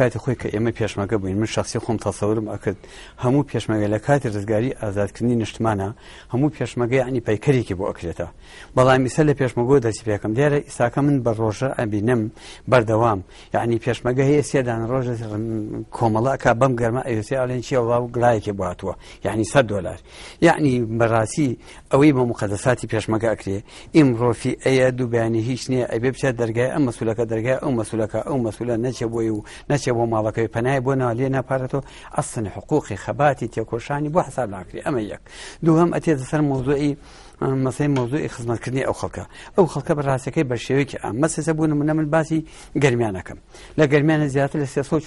لكاتي خوي كإما بيش ما قبل من شخصي خوم تصور مأكد همو بيش ما لكاتي رزقاري آزاد كني نجتمعنا همو بيش ما يعني بيكري كي بو أكلته بالله مثال بيش ما جود هسي بيكم ديره إساك من بالروجة أبي نم بردوام يعني بيش ما هي سيادة عن روجة كوملا كبام جرما يسي على شيء الله قلاي كي بواتوا يعني $100 يعني براسي أوي بمقدساتي بيش ما أكلي إمرو في أي دوباني هيش نية أبي بشر درجة أم مسؤولك درجة أو مسؤولك أو مسؤول نشبو مالك بناء بنا لينا بارتو أصلا حقوقي خباتي تيكوشاني بو حساب العقلي أما يك دوهم أتيت صار موضوعي مثلا موضوع خدمت كردني أو خلقة براسكي برشيوك مثلا سبون من الباسي قرميانكم لا قرميان زيادة السياسة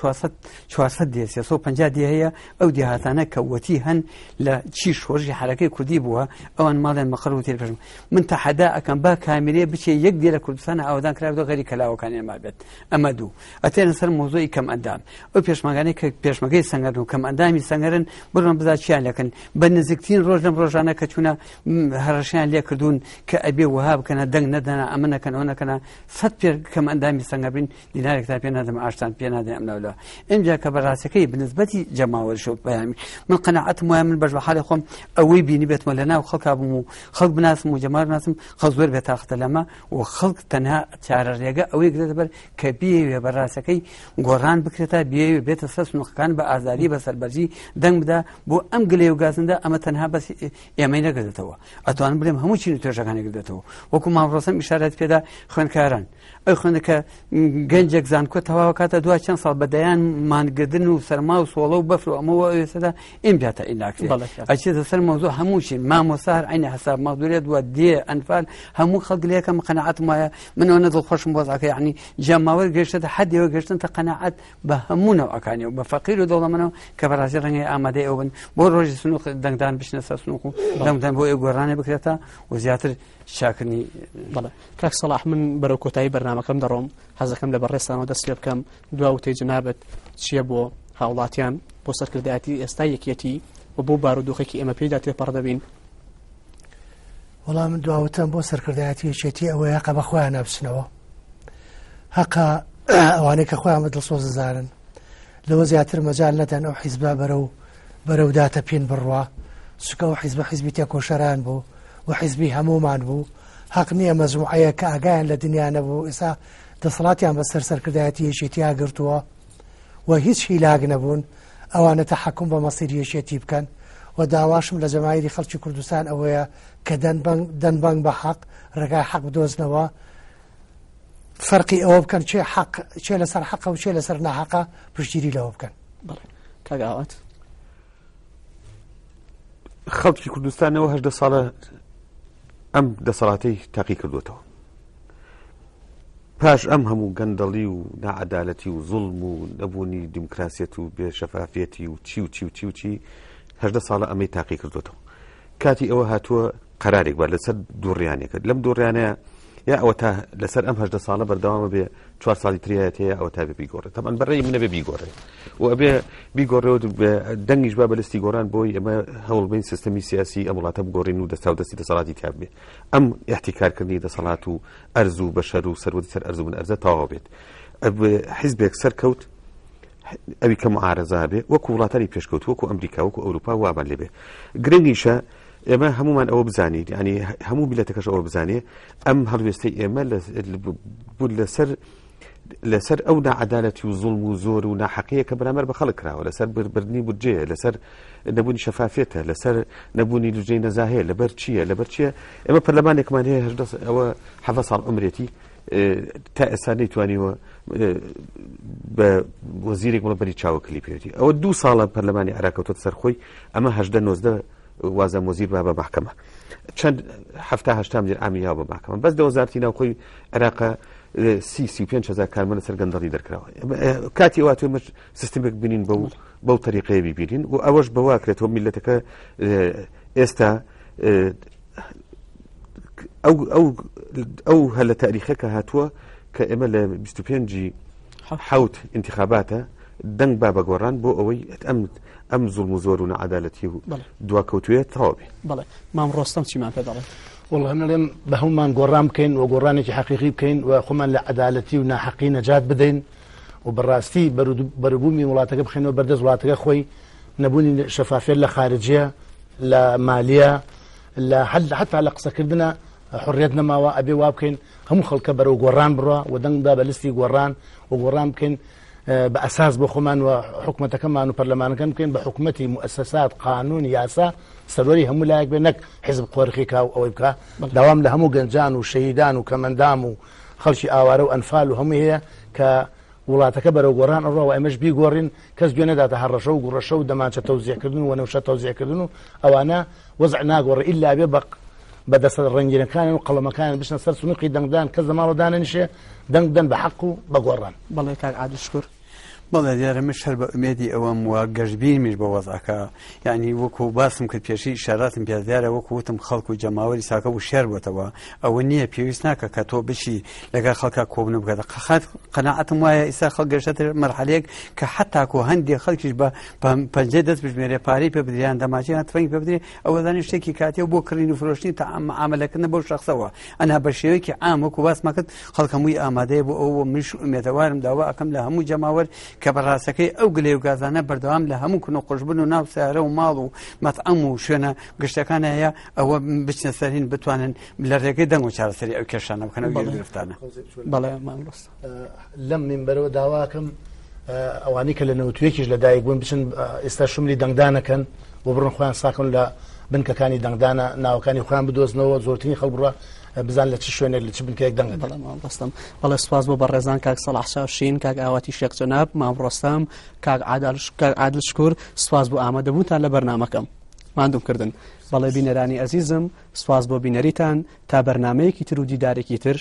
شوارصد دي السياسة 50 دي هي أو دي هاتانا كوتيهن لا تشيش ورجي حركة كردي بوها أو أن ماذا المقروتي الفرم من تحداء كان با كاملية بشي يقدي لكردستان أو ذاك رابطو غير كلاو كان ما بيت أما دو أتينا صار موضوعي كم أندام أو بيش مغاني بيش مغاني سنگرن كم أندامي سنگرن برون بذات شيئا لكن بنزكتين روجانا كتونا هرشان ليه كردون كأبي وهاب كان دنگ ندنا أمنا كان هنا كان فتبير كم أندامي سنگرين دينار كتابين هذا معاشتان بين هذا أمنا ولا إن جا كبراسكي بالنسبة جماعة شو بيامي من قناعات مهم برج حالي خم أوي بيني بيت ملنا وخلق أبو خلق بناس مجمار ناس خلق زور بتاخت لما وخلق تنها شعر الرجاء أوي كذا بر كبيه براسكي قران بكرتا بيه بيت أساس نقكان بأزاري بس البرجي دنگ بدا بو أم قلي وجازن ده أما تنها بس يمينه كذا توا أتوان بلهم همو شيء نتوجهانه كذا توا وكم ما فرصم إشارات كذا خن كارن أي خنك جنجك زان كت هوا وكاتا دوا شان صار بديان ما نقدرن وسرما وصولو بفلو أمو يسدا إم جاتا إنك أشياء تصير موضوع همو شيء ما مسار عين حساب مقدورية ودي أنفال همو خلق ليك قناعات ما من أنا ذو خوش موضوعك يعني جماعة جرشت حد يجرشت أنت قناعات بهمونا وأكاني وبفقير ودولة منه كبراسي رنجي آمده أو بن بروج سنوق دندان بشنس سنوقه دندان بو إجورانه بكرتا وزيادة شاكني بله كاك صلاح من بروكوتاي برنامج كم دروم هذا كم لبرستان ودسلب كم دواوتي جنابت شيبو هاولاتيان بوسر كرداتي استايكيتي وبو بارودوخي اما بيداتي باردبين والله من دواوتان بوسر كرداتي شيتي او يقب اخوانا بسنوا هقا اوانيك اخويا مدل صوز زارن لو زياتر مجال لدن او حزبا برو داتا بين بروا سكو حزبي تيكو شران بو وحزبي همومان بو حقنية مجموعية كأجان لدنيا نبو إسا تصلاتي عم بسرسر كرداتي شيتيا قرتوا وهيش شي لاق نبون أو أنا تحكم بمصير شيتي بكن ودعواشم لجماهير خلق كردستان أويا كدن بان بحق رجع حق بدوز نوا فرقي أو بكن شيء حق شيء لسر حقه وشيء لسر نحقه بشتري له بكن كاقاوات خلق كردستان وهج ده صالة أم دەسەڵاتی تاقی کردوتەوە پاش ئەم هەموو گەندەڵی و ناعەدالەتی و زوڵم و نەبوونی دیموکراسیەت و بێشەفافیەتی و چی 18 ساڵە ئەمەی تاقی کردوتەوە کاتی ئەوە هاتووە قەرارێک بە لەسەر دووڕیانێکە لەم دووڕیانەیە یا ئەوە تا لەسەر ئەم 18 ساڵە بەردەوامە بێ 4 ساڵی تریایەت هەیە ئەوە تا بێ بیگۆڕێت تەمان بەڕێی منە بێ بیگۆڕێت و ئەبێ بیگۆڕێت دەنگیش با بەلستی گۆڕان بۆی ئەمە هەوڵبین سیستەمی سیاسی ئەم وڵاتە بگۆڕین و دەستا و دەستی دەسەڵاتی تیا بێ ئەم احتیکارکردنی دەسەڵات و ئەرز و بەشەر و سەروەتی سەر ئەرز و من ئەرزە تەواو بێت حیزبێک سەرکەوت ئەوی کە معارەزا بێ وەکو وڵاتانی پێشکەوت وەکو ئەمریکا وەکو ئەوروپا وابان لێ بێ گرنگیشە ئێمە هەمومان ئەوە بزانیت ینی هەموو بیلەتەکەش ئەوە بزانێ ئەم هەڵوێستەی ئێمە لەسەر ئەو ناعەدالەتی و زوڵم و زۆر و ناحەقیە کە بەرامبەر بە خەڵک کراوە لەسەر بربردنی بودجێ لەسەر نەبوونی شەفافێتە لەسەر نەبوونی لوجەی نەزاهەیە لەبەر چییە ئێمە پەرلەمانێکمان هەیە ئەوە 7 ساڵ عمرێتی تا ئێستا نەیتوانیوە بە وەزیرێک بەری چاوەکەلی پێوێتی ئەوە 2 ساڵە پەرلەمانی عێراق سەرخۆی ئەمە 18 وازم وزیر بابا محکمة چند هفته هشتم جر عامی ها با محکمة بس 2000 ناوخوی عراق 35 هزار کارمند سرگنداری در کرده کاتی واتو مش سیستمک بینین با طریقه ببینین و اوج بواکرت و ملتک استا او هل تاريخك هاتوا كامل 25 حوت انتخاباته دنگ بابا گوران بو اوی ام ظلم زورنا عدالتي دوا كوتوية ثوابي بله ما رستم شي ما فدله والله من اليوم بهم من قرام كين وقرانك حقيقي كين وخمان لعدالتي ونا حقي نجات بدين و بەڕاستی بەروبوومی وڵاتەکە بخێنەوە بەردەست وڵاتەکە خۆی نەبوونی شەفافیت لە خارجیە لە مالیە لە حتا لە قسەکردنە حڕێت نەماوە ئەبێ وا بکەین هەموو خەڵکە بەرەو گۆڕان بڕوە و دەنگدا بە لستی گۆڕان و گۆڕان بکەین بە ئەساس بۆ خۆمان و حکوومەتەکەمان و پەرلەمانەکەم بکەین بە حکوومەتی مؤسسات قانون یاسا سەروەری هەموو لایەک بێ نەک حیزب قۆرخی کا و ئەوەی بکە داوام لە هەموو گەنجان و شەهیدان و کەمەندام و خەڵکی ئاوارە و ئەنفال و هەموو هەیە کە وڵاتەکە بەرەو گۆڕان ئەڕۆ ئەمەش بیگۆڕین کەس گوێ نەداتە هەڕەشە و گوڕەشە و دەمانچە تەوزیعکردن و وەنەوشە تەوزیعکردن و ئەوانە وەزع ناگۆڕ ئیلا بێ بەدەستە ڕەنگیرەکان و قەڵەمەکان بشنە سەر سنووقی دەنگدان کەس دەماڵەدانە نیشێ دەنگ بدەن بە حەق و بە گۆڕان. بەڵێ کاک عادلشکوور بەڵێ دیارە من شەر بە ئومێدی ئەوەم وە گەشتبینیش بە وەزعەکە یعنی وەکو باسم کرد پێشی ئیشاراتم پێ دیارە وەکو وتم خەڵک و جەماوەری ساکە و شێر بۆتەوە ئەوە نییە پێویست ناکە کە تۆ بشی لەگەڵ خەڵکە کۆبن بکات قەناعەتم وایە ئیسا خەڵک گەشتە مەرحەلەیەک کە حتاکو هەندێک خەڵکیش بە پەنجەی دەست بژمێرێ پارەی پێ بدریان دەماچیان تفەنگی پێ بدرێ ئەوە زانی شتێکی کاتێ بۆ کڕین و فرۆشتنی تا معاملەکردن بەو شەخصەوە ئەنا بە شێوەیەکی عام وەکو باسمە کرد خەڵک هەمووی ئامادەیە بۆ ئەوە منش ئومێدەوارم داوا ئەەکەم لە هەموو جەماوەر کە بەڕاستەکەی ئەو گلێ و گازانە بەردەوام لە هەموو کن و قۆشبن و ناو سیارە و ماڵ و مەتعەم و شوێنە گشتەکانە هەیە ئەوە بچنە سەرین بتوانن لە ڕێگەی دەنگ و چارەسەری ئەو کێشانە بکەنەوە گرفتانە. بەڵێ لەم منبەرەوە داواکەم ئەوانی کە لە نەوتویەکیش لە دایک بوون بچن ئێستا شملی دەنگدانەکەن بۆ بڕن خۆیان ساکن لە بنکەکانی دەنگدانە ناوەکانی خۆیان بدۆزنەوە زۆرترین خەڵک بڕە بزان لە چ شوێنێک لە چ بنکەیەک دەنگن. ڕستەم بەڵێ سوپاس بۆ بەڕێزان کاک سەلاح شاوشین کاک ئاواتی شێخ جەناب مام ڕۆستەم کاک عادلشکوور سوپاس بۆ ئامادەبوونتان لە بەرنامەکەم ماندوم کردن. بەڵێ بینەرانی ئەزیزم سوپاس بۆ بینەریتان تا بەرنامەیەکی تر و دیدارێکی تر